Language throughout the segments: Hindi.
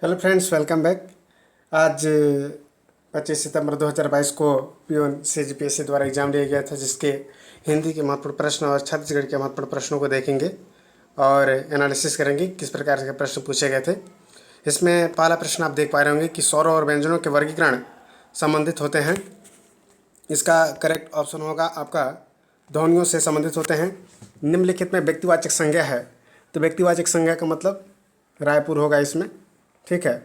Hello friends, welcome back. आज 25 सितंबर 2022 को पीओन सीजीपीएससी द्वारा एग्ज़ाम लिया गया था, जिसके हिंदी के महत्वपूर्ण प्रश्न और छत्तीसगढ़ के महत्वपूर्ण प्रश्नों को देखेंगे और एनालिसिस करेंगे किस प्रकार के प्रश्न पूछे गए थे। इसमें पहला प्रश्न आप देख पा रहे होंगे कि स्वरों और व्यंजनों के वर्गीकरण संबंधित होते हैं। इसका करेक्ट ऑप्शन होगा आपका ध्वनियों से संबंधित होते हैं। निम्नलिखित में व्यक्तिवाचक संज्ञा है, तो व्यक्तिवाचक संज्ञा का मतलब रायपुर होगा इसमें। ठीक है।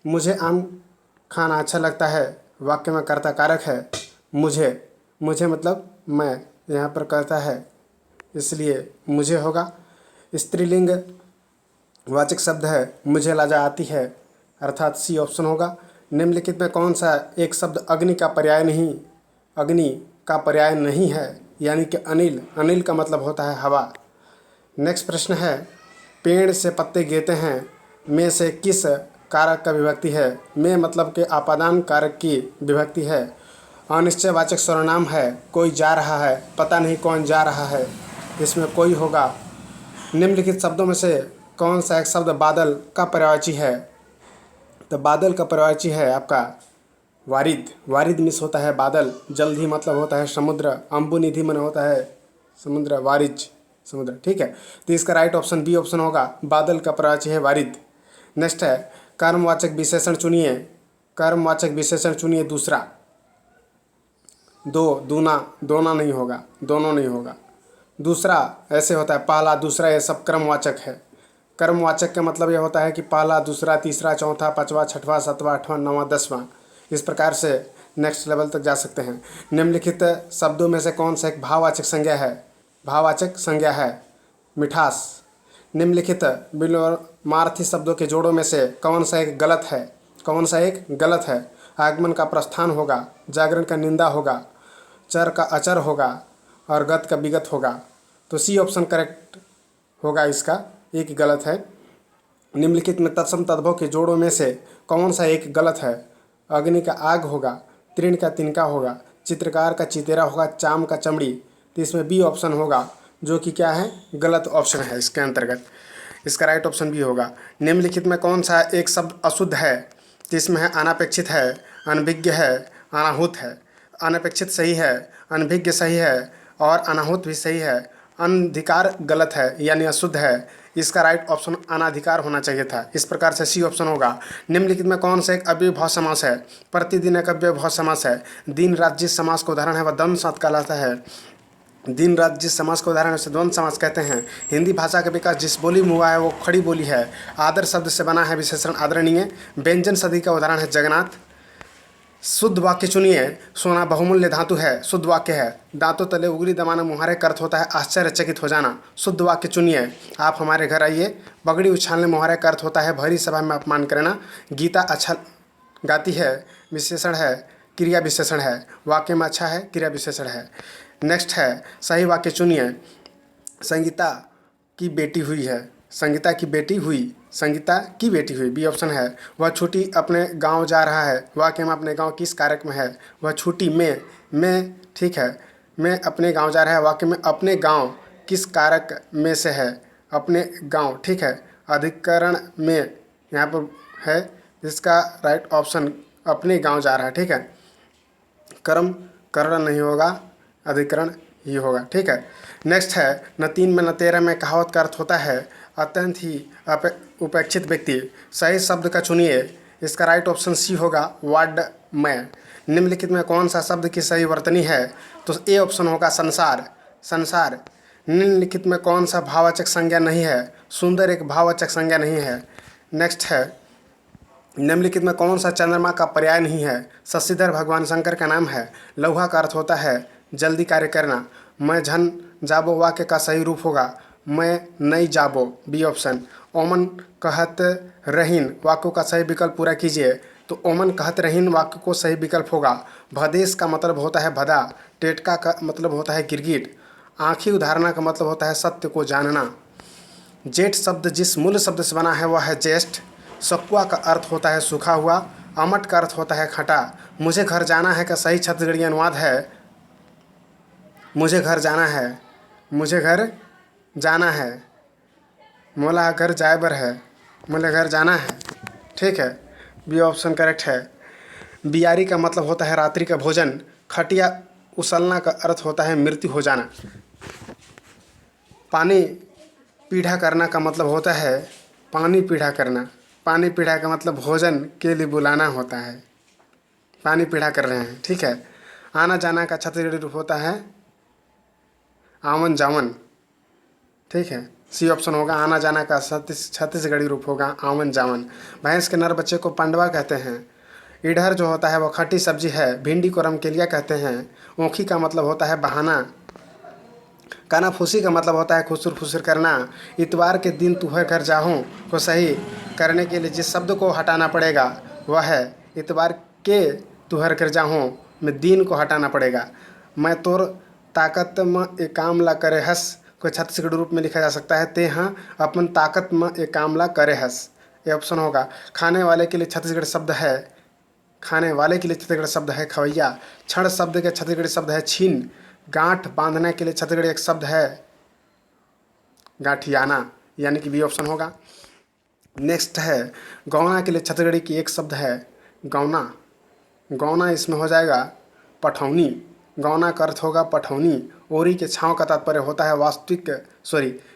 मुझे आम खाना अच्छा लगता है, वाक्य में कर्ता कारक है। मुझे मतलब मैं, यहाँ पर कर्ता है इसलिए मुझे होगा। स्त्रीलिंग वाचक शब्द है, मुझे लज्जा आती है, अर्थात सी ऑप्शन होगा। निम्नलिखित में कौन सा एक शब्द अग्नि का पर्याय नहीं है, यानी कि अनिल का मतलब होता है हवा। नेक्स्ट प्रश्न है, पेड़ से पत्ते गिरते हैं में से किस कारक का विभक्ति है। में मतलब के आपादान कारक की विभक्ति है। अनिश्चयवाचक सर्वनाम है, कोई जा रहा है, पता नहीं कौन जा रहा है, इसमें कोई होगा। निम्नलिखित शब्दों में से कौन सा एक शब्द बादल का पर्यायवाची है, तो बादल का पर्यायवाची है आपका वारिद मिस होता है बादल। जल्दी मतलब होता है समुद्र। अम्बुनिधि मन होता है समुद्र, वारिज समुद्र। ठीक है, तो इसका राइट ऑप्शन बी ऑप्शन होगा, बादल का पर्यायवाची है वारिद। नेक्स्ट है, कर्मवाचक विशेषण चुनिए दूसरा। दूना, दोना नहीं होगा, दोनों नहीं होगा। दूसरा ऐसे होता है, पहला दूसरा, ये सब कर्मवाचक है। कर्मवाचक का मतलब यह होता है कि पहला दूसरा तीसरा चौथा पाँचवा छठवां सातवां आठवां नौवां दसवां, इस प्रकार से नेक्स्ट लेवल तक जा सकते हैं। निम्नलिखित शब्दों में से कौन सा एक भाववाचक संज्ञा है। मिठास। निम्नलिखित विलोमार्थी शब्दों के जोड़ों में से कौन सा एक गलत है। आगमन का प्रस्थान होगा, जागरण का निंदा होगा, चर का अचर होगा और गत का विगत होगा। तो सी ऑप्शन करेक्ट होगा, इसका एक गलत है। निम्नलिखित में तत्सम तद्भव के जोड़ों में से कौन सा एक गलत है। अग्नि का आग होगा, तृण का तिनका होगा, चित्रकार का चितेरा होगा, चाम का चमड़ी। तो इसमें बी ऑप्शन होगा, जो कि क्या है, गलत ऑप्शन है इसके अंतर्गत। इसका राइट ऑप्शन भी होगा। निम्नलिखित में कौन सा एक शब्द अशुद्ध है, जिसमें है अनापेक्षित है, अनभिज्ञ है, अनाहुत है। अनपेक्षित सही है, अनभिज्ञ सही है और अनाहुत भी सही है। अनधिकार गलत है, यानी अशुद्ध है। इसका राइट ऑप्शन अनाधिकार होना चाहिए था। इस प्रकार से सी ऑप्शन होगा। निम्नलिखित में कौन सा एक अव्ययभाव समास है। प्रतिदिन एक अव्ययभाव समास है। दिन रात जिस समास का उदाहरण है वह द्वंद्व समास कहलाता है। दिन रात जिस समास का उदाहरण है उसे द्वंद्व समास कहते हैं। हिंदी भाषा का विकास जिस बोली में हुआ है वो खड़ी बोली है। आदर शब्द से बना है विशेषण आदरणीय। व्यंजन सदी का उदाहरण है जगन्नाथ। शुद्ध वाक्य चुनिए। सोना बहुमूल्य धातु है, शुद्ध वाक्य है। दांतों तले उंगली दबाना मुहारे का अर्थ होता है आश्चर्यचकित हो जाना। शुद्ध वाक्य चुनिए। आप हमारे घर आइए। बगड़ी उछालने मुहारे का अर्थ होता है भरी सभा में अपमान करना। गीता अच्छा गाती है, विशेषण है, क्रिया विशेषण है। वाक्य में अच्छा है, क्रिया विशेषण है। नेक्स्ट है, सही वाक्य चुनिए। संगीता की बेटी हुई है, संगीता की बेटी हुई, बी ऑप्शन है। वह छुट्टी अपने गांव जा रहा है। वाक्य में अपने गांव किस कारक में है। वह छुट्टी में ठीक है, मैं अपने गांव जा रहा है। वाक्य में अपने गांव किस कारक में से है, अपने गांव। ठीक है, अधिकरण में यहाँ पर है, इसका राइट ऑप्शन अपने गांव जा रहा है। ठीक है, कर्म करण नहीं होगा, अधिकरण ही होगा। ठीक है। नेक्स्ट है, न 3 में न 13 में कहावत का अर्थ होता है अत्यंत ही उपेक्षित व्यक्ति। सही शब्द का चुनिए। इसका राइट ऑप्शन सी होगा, वार्ड में। निम्नलिखित में कौन सा शब्द की सही वर्तनी है, तो ए ऑप्शन होगा, संसार। निम्नलिखित में कौन सा भाववाचक संज्ञा नहीं है। सुंदर एक भाववाचक संज्ञा नहीं है। नेक्स्ट है, निम्नलिखित में कौन सा चंद्रमा का पर्याय नहीं है। शशिधर भगवान शंकर का नाम है। लौहा का अर्थ होता है जल्दी कार्य करना। मैं झन जाबो वाक्य का सही रूप होगा, मैं नहीं जाबो, बी ऑप्शन। ओमन कहत रहीन वाक्यों का सही विकल्प पूरा कीजिए, तो ओमन कहत रहीन वाक्य को सही विकल्प होगा। भदेश का मतलब होता है भदा। टेटका का मतलब होता है गिरगिट। आँखी उधारना का मतलब होता है सत्य को जानना। जेठ शब्द जिस मूल शब्द से बना है वह है ज्येष्ठ। सकुआ का अर्थ होता है सूखा हुआ। अमट का अर्थ होता है खटा। मुझे घर जाना है का सही छत्तीसगढ़ी अनुवाद है मुझे घर जाना है, मोला घर जाए बर है, मोला घर जाना है। ठीक है, बी ऑप्शन करेक्ट है। बियारी का मतलब होता है रात्रि का भोजन। खटिया उछलना का अर्थ होता है मृत्यु हो जाना। पानी पीढ़ा करना का मतलब होता है पानी पीढ़ा करना। पानी पीढ़ा का मतलब भोजन के लिए बुलाना होता है। पानी पीढ़ा कर रहे हैं, ठीक है। आना जाना का छत्तीसगढ़ी रूप होता है आवन जावन, ठीक है। सी ऑप्शन होगा। आना जाना का छत्तीसगढ़ी रूप होगा आवन जावन। भैंस के नर बच्चे को पंडवा कहते हैं। इडहर जो होता है वो खट्टी सब्जी है। भिंडी को रमकेलिया कहते हैं। ऊखी का मतलब होता है बहाना। कानाफूसी का मतलब होता है खुसुर फुसुर करना। इतवार के दिन तुहर घर जाऊँ को सही करने के लिए जिस शब्द को हटाना पड़ेगा वह है इतवार के तुहर घर जाऊँ में दिन को हटाना पड़ेगा। मैं तोर ताकत म ए काम ला करे हस को छत्तीसगढ़ी रूप में लिखा जा सकता है ते हाँ अपन ताकत म ए काम ला करे हस। ये ऑप्शन होगा। खाने वाले के लिए छत्तीसगढ़ी शब्द है खवैया। क्षण शब्द के छत्तीसगढ़ी शब्द है छीन। गांठ बांधने के लिए छत्तीसगढ़ी एक शब्द है गांठियाना, यानी कि बी ऑप्शन होगा। नेक्स्ट है गौना के लिए छत्तीसगढ़ी की एक शब्द है गौना। गौना इसमें हो जाएगा पठौनी। गौना का अर्थ होगा पठौनी। ओरी के छाँव का तात्पर्य होता है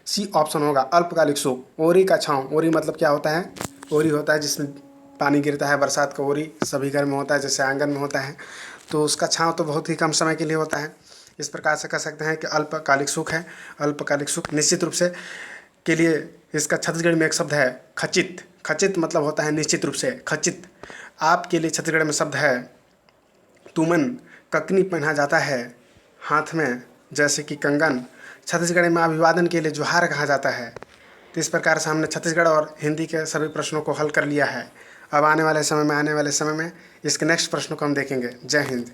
सी ऑप्शन होगा अल्पकालिक सुख। ओरी का छाँव, ओरी मतलब क्या होता है? ओरी होता है जिसमें पानी गिरता है, बरसात का ओरी सभी घर में होता है, जैसे आंगन में होता है, तो उसका छाँव तो बहुत ही कम समय के लिए होता है। इस प्रकार से कह सकते हैं कि अल्पकालिक सुख है। अल्पकालिक सुख निश्चित रूप से के लिए इसका छत्तीसगढ़ी में एक शब्द है खचित। खचित मतलब होता है निश्चित रूप से। खचित आपके लिए छत्तीसगढ़ी में शब्द है तुमन। ककनी पहना जाता है हाथ में जैसे कि कंगन। छत्तीसगढ़ी में अभिवादन के लिए जोहार कहा जाता है। तो इस प्रकार से हमने छत्तीसगढ़ और हिंदी के सभी प्रश्नों को हल कर लिया है। अब आने वाले समय में इसके नेक्स्ट प्रश्नों को हम देखेंगे। जय हिंद।